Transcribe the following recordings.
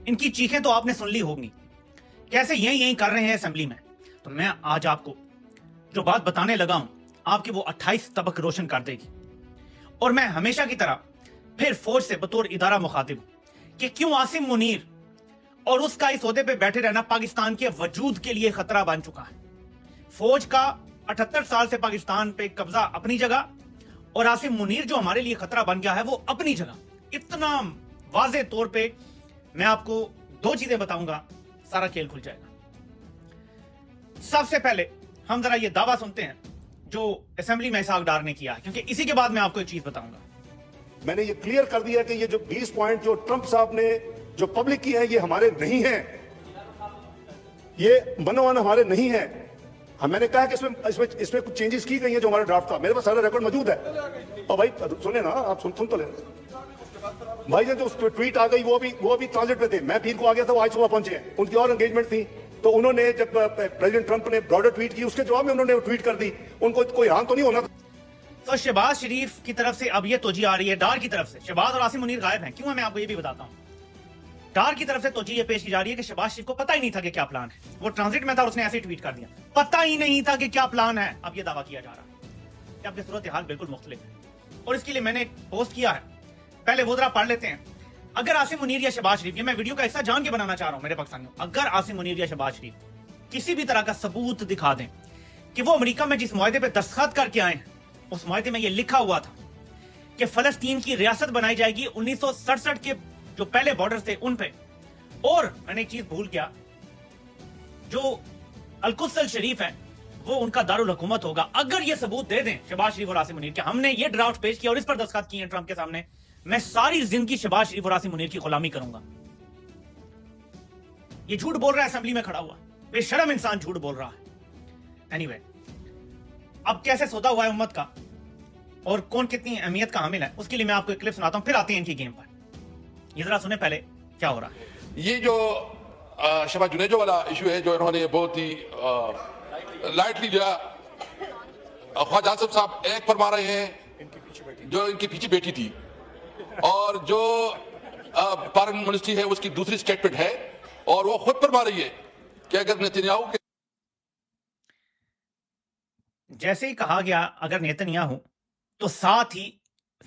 इनकी चीखें तो आपने सुन ली होंगी, कैसे यही यही कर रहे हैं असेंबली में। तो मैं आज आपको जो बात बताने लगा हूं, आपके वो 28 तबक रोशन कर देगी। और मैं हमेशा की तरह फिर फौज से बतौर इदारा मुखातिब हूं कि क्यों आसिम मुनीर और उसका इस ओहदे पे बैठे रहना पाकिस्तान के वजूद के लिए खतरा बन चुका है। फौज का 78 साल से पाकिस्तान पे कब्जा अपनी जगह, और आसिम मुनीर जो हमारे लिए खतरा बन गया है वो अपनी जगह। इतना वाजे तौर पे मैं आपको दो चीजें बताऊंगा, सारा खेल खुल जाएगा। सबसे पहले हम जरा ये दावा सुनते हैं जो असेंबली में इसहाक डार ने किया है, क्योंकि इसी के बाद मैं आपको एक चीज बताऊंगा। मैंने ये क्लियर कर दिया कि ये जो 20 पॉइंट जो ट्रंप साहब ने जो पब्लिक की है ये हमारे नहीं है, ये मनोवन हमारे नहीं है। मैंने कहा कि इसमें कुछ चेंजेस की गई हैं जो हमारा ड्राफ्ट था, मेरे पास सारा रिकॉर्ड मौजूद है। और भाई सुने ना, आप सुन तो ले भाई, जो उस ट्वीट आ गई वो भी ट्रांजिट पे थे। मैं पीर को आ गया था, वो आज सुबह पहुंचे हैं, उनकी और एंगेजमेंट थी। तो उन्होंने जब प्रेसिडेंट ट्रंप ने ब्रॉडर ट्वीट की, उसके जवाब में उन्होंने ट्वीट कर दी। उनको कोई हैरान तो नहीं होना। तो शहबाज शरीफ की तरफ से अब ये तोजी आ रही है, डार की तरफ से शहबाज और आसिम मुनीर गायब हैं। क्यों है मैं आपको ये भी बताता हूं। डार की तरफ से तोजी ये पेश की जा रही है कि शहबाज शरीफ को पता ही नहीं था कि क्या प्लान है। वो ट्रांजिट में था, उसने ऐसे ट्वीट कर दिया, पता ही नहीं था कि क्या प्लान है। अब ये दावा किया जा रहा है कि आपकी सूरत हाल बिल्कुल मुख्तलिफ है। और इसके लिए मैंने एक पोस्ट किया है, पहले वो जरा पढ़ लेते हैं। अगर आसिम मुनीर या शहबाज शरीफ, ये मैं वीडियो का हिस्सा जान के बनाना चाह रहा हूं मेरे पाकिस्तानियों, अगर आसिम मुनीर या शहबाज शरीफ किसी भी तरह का सबूत दिखा दें कि वो अमेरिका में जिस मुआहदे पे दस्तखत करके आए हैं, उस मुआहदे में ये लिखा हुआ था कि फलस्तीन की रियासत बनाई जाएगी 1967 के जो पहले बॉर्डर थे उन पे। और मैंने एक चीज भूल गया, जो अल-कुद्स शरीफ है वो उनका दारुल हुकूमत होगा। अगर ये सबूत दे दें शहबाज शरीफ और आसिम मुनीर के, हमने ये ड्राफ्ट पेश किया और इस पर दस्तखत किए हैं ट्रंप के सामने, मैं सारी जिंदगी शहबाज शरीफ और आसिम मुनीर की गुलामी करूंगा। ये झूठ बोल रहा है असेंबली में खड़ा हुआ, बेशरम इंसान झूठ बोल रहा है। एनीवे, अब कैसे सौदा हुआ है उम्मत का और कौन कितनी अहमियत का हामिल है, उसके लिए मैं आपको एक क्लिप सुनाता हूं, फिर आते हैं इनकी गेम पर। ये जरा सुने पहले क्या हो रहा है। ये जो शहबाज जुनेजो वाला इशू है, जो इन्होंने बहुत ही लाइटली लिया। ख्वाजा आसिफ साहब एक फरमा रहे हैं जो इनकी पीछे बेटी थी, और जो फॉरेन मिनिस्ट्री है उसकी दूसरी स्टेटमेंट है, और वो खुद फरमा रही है कि अगर नेतन्याहू के जैसे ही कहा गया अगर नेतन्याहू, तो साथ ही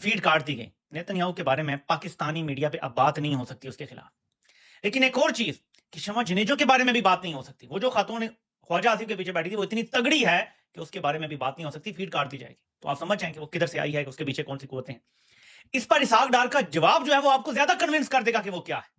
फीड काट दी गई। नेतन्याहू के बारे में पाकिस्तानी मीडिया पे अब बात नहीं हो सकती उसके खिलाफ। लेकिन एक और चीज कि शमा जुनेजो के बारे में भी बात नहीं हो सकती। वो जो खातून ख्वाजा आसिफ के पीछे बैठी थी वो इतनी तगड़ी है कि उसके बारे में भी बात नहीं हो सकती, फीड काट दी जाएगी। तो आप समझ जाएं कि वो किधर से आई है, कि उसके पीछे कौन सी कुव्वतें हैं। इस पर इसहाक डार का जवाब जो है वो आपको ज्यादा कन्विंस कर देगा कि वो क्या है।